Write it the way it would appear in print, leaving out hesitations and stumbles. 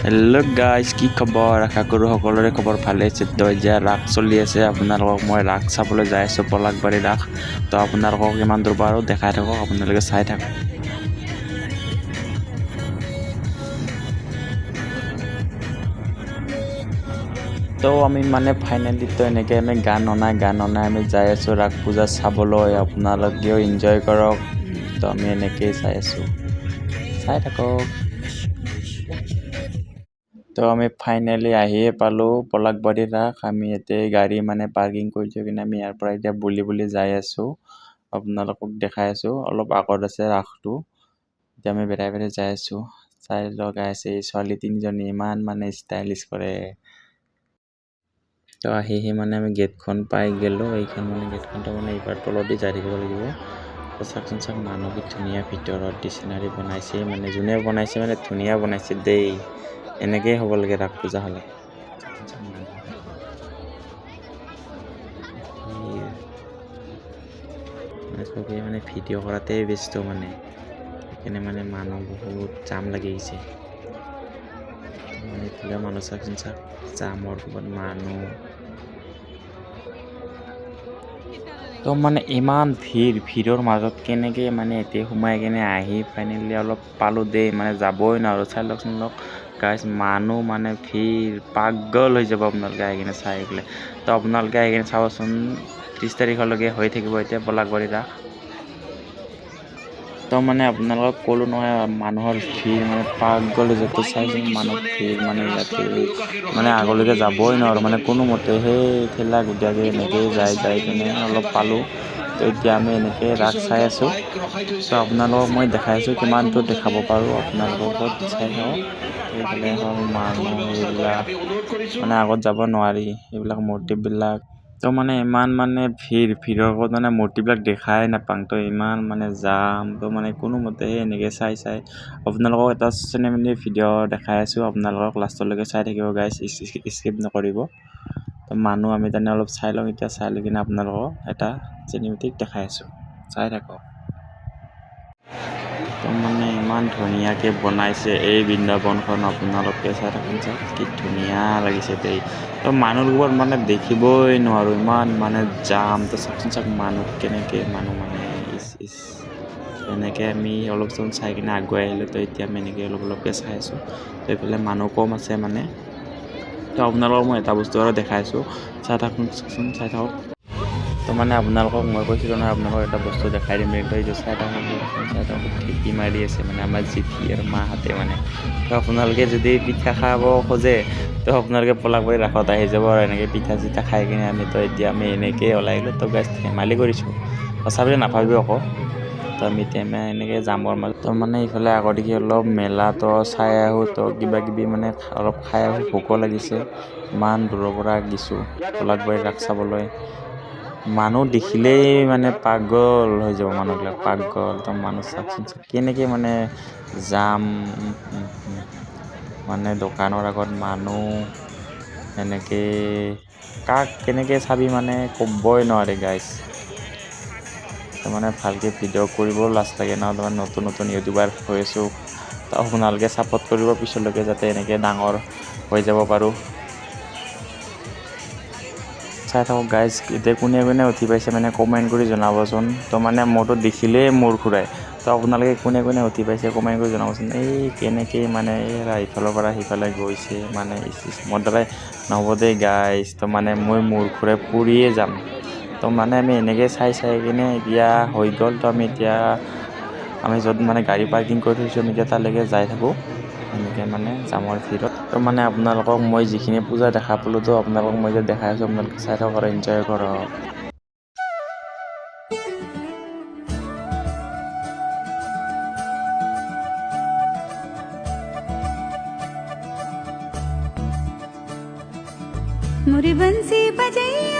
Hello' guys, কি খবৰ? আশা কৰোঁ সকলোৰে খবৰ ভালে আছে। তো এতিয়া ৰাস চলি আছে, আপোনালোকক মই ৰাস চাবলৈ যাই আছোঁ, পলাশবাৰী ৰাস। তো আপোনালোকক ইমান দূৰ পাৰোঁ দেখাই থাকক, আপোনালোকে চাই থাকক। তো আমি মানে ফাইনেলি তো এনেকৈ আমি গান অনাই আমি যাই আছোঁ ৰাস পূজা চাবলৈ। আপোনালোকেও এনজয় কৰক। তো আমি এনেকৈয়ে চাই আছোঁ, চাই থাকক। তো আমি ফাইনেলি আহিয়ে পালোঁ পলাশবাৰী ৰাস। আমি ইয়াতে গাড়ী মানে পাৰ্কিং কৰি থৈ কিনে আমি ইয়াৰ পৰা এতিয়া বুলি যাই আছোঁ। আপোনালোকক দেখাই আছোঁ, অলপ আগত আছে ৰাসটো। এতিয়া আমি বেৰাই যাই আছোঁ। চাই লগাই আছে এই ছোৱালী তিনিজনী ইমান মানে ষ্টাইলিছ কৰে। তো আহি মানে আমি গেটখন পাই গ'লোঁ। এইখন মানে গেটখনটো মানে এইবাৰ তলদি যাই থাকিব লাগিব। তো চাওকচোন চাওক, মানুহ কি ধুনীয়া ভিতৰত ডিচনাৰী বনাইছে, মানে যোনে বনাইছে মানে ধুনীয়া বনাইছে দেই। এনেকেই হ'ব লাগে ৰাস পূজা হ'লে। চবেই মানে ভিডিঅ' কৰাতে ব্যস্ত, মানে সেইকাৰণে মানে মানুহ বহুত জাম লাগি গৈছে। মানে এইফালে মানুহ চাওকচোন চাওক, জামৰ ক'ৰবাত মানুহ। তো মানে ইমান ভিৰৰ মাজত কেনেকৈ মানে এতিয়া সোমাই কেনে আহি ফাইনেলি অলপ পালোঁ দেই, মানে যাবই নোৱাৰোঁ। চাই লওকচোন গাইজ, মানুহ মানে ভিৰ পাগল হৈ যাব আপোনালোকে আহি কিনে চাই পেলাই। তো আপোনালোকে আহি কিনে চাবচোন, 30 তাৰিখলৈকে হৈ থাকিব এতিয়া পলাশবাৰী ৰাস। তো মানে আপোনালোকক ক'লোঁ নহয়, মানুহৰ ভিৰ মানে পাগল হৈ যাব। চাইছোঁ মানুহ ভিৰ মানে ইয়াতে মানে আগলৈকে যাবই নোৱাৰোঁ, মানে কোনোমতে সেই ঠেলা গুদাকে এনেকৈ যাই কিনে অলপ পালোঁ। তো এতিয়া আমি এনেকৈ ৰাস চাই আছোঁ। তো আপোনালোকক মই দেখাই আছোঁ, কিমান দূৰ দেখাব পাৰোঁ আপোনালোকক চাই থাকক। এইফালে হ'ল মানুহ, এইবিলাক মানে আগত যাব নোৱাৰি, এইবিলাক মূৰ্তিবিলাক। তো মানে ইমান মানে ভিৰৰ লগত মানে মূৰ্তিবিলাক দেখাই নাপাওঁ। তো ইমান মানে জাম। তো মানে কোনোমতে এনেকৈ চাই আপোনালোকক এটা চিনেমেটিক ভিডিঅ' দেখাই আছোঁ। আপোনালোকক লাষ্টলৈকে চাই থাকিব গাইজ, স্কিপ নকৰিব। তো মানুহ আমি তেনে অলপ চাই লওঁ। এতিয়া চাই লৈ কিনে আপোনালোকক এটা চিনেমেটিক দেখাই আছোঁ, চাই থাকক। তো মানে ইমান ধুনীয়াকৈ বনাইছে এই বৃন্দাবনখন, আপোনালোকে চাই থাকক, কি ধুনীয়া লাগিছে দেই। তো মানুহৰ ওপৰত মানে দেখিবই নোৱাৰোঁ, ইমান মানে জাম। তো চাওকচোন চাওক, মানুহ কেনেকৈ মানুহ মানে এনেকৈ আমি অলপ চলপ চাই কিনে আগুৱাই আহিলোঁ। তো এতিয়া আমি এনেকৈ অলপকৈ চাই আছোঁ। তো এইফালে মানুহ কম আছে মানে। তো আপোনালোকক মই এটা বস্তু আৰু দেখাইছোঁ, চাই থাকোঁচোন, চাই থাকক। তো মানে আপোনালোকক মই কৈছিলোঁ নহয়, আপোনালোকক এটা বস্তু দেখাই দিম। তো এইটো চাই থাকক, ঢেঁকী মাৰি আছে মানে আমাৰ জেঠী আৰু মাহঁতে মানে। তো আপোনালোকে যদি পিঠা খাব খোজে, তো আপোনালোকে পলাশবাৰী ৰাসত আহি যাব আৰু এনেকৈ পিঠা চিঠা খাই কিনে এতিয়া আমি এনেকৈ ওলাই গ'লোঁ। তো গাইজ ধেমালি কৰিছোঁ, সঁচা বুলি নাভাবিব আকৌ। তো আমি এতিয়া এনেকৈ জামৰ মাজত তো মানে ইফালে আগতে অলপ মেলাটো চাই আহোঁ। তো কিবা কিবি মানে অলপ খাই আহোঁ, ভোকো লাগিছে। ইমান দূৰৰ পৰা গিছোঁ পলাশবাৰী ৰাস চাবলৈ। মানুহ দেখিলেই মানে পাগল হৈ যাব, মানুহবিলাক পাগল। তো মানুহ চাওকচোন কেনেকৈ মানে জাম, মানে দোকানৰ আগত মানুহ এনেকৈ কাক কেনেকৈ চাবি মানে ক'বই নোৱাৰি গাইজ। তো মানে ভালকৈ ভিডিঅ' কৰিবও লাজ লাগে ন, তাৰমানে নতুন ইউটিউবাৰ হৈ আছোঁ। তো আপোনালোকে ছাপোৰ্ট কৰিব পিছলৈকে, যাতে এনেকৈ ডাঙৰ হৈ যাব পাৰোঁ। চাই থাকক গাইজ, এতিয়া কোনে উঠি পাইছে মানে কমেণ্ট কৰি জনাবচোন। তো মানে মোৰতো দেখিলেই মূৰ ঘূৰাই। তো আপোনালোকে কোনে উঠি পাইছে কমেণ্ট কৰি জনাবচোন। এই কেনেকৈ মানে ইফালৰ পৰা সিফালে গৈছে, মানে মোৰ দ্বাৰাই নহ'ব দেই গাইজ। তো মানে মই মূৰ ঘূৰাই পৰিয়ে যাম। তো মানে আমি এনেকৈ চাই কিনে এতিয়া হৈ গ'ল। তো আমি য'ত মানে গাড়ী পাৰ্কিং কৰি থৈছোঁ, আমি এতিয়া তালৈকে যাই থাকোঁ এনেকৈ মানে জামৰ ভিৰত। তো মানে আপোনালোকক মই যিখিনি পূজা দেখা পালোঁ, তো আপোনালোকক মই এতিয়া দেখাই আছোঁ, আপোনালোকে চাই থাকক আৰু এনজয় কৰক। मुरी बंसी बजैया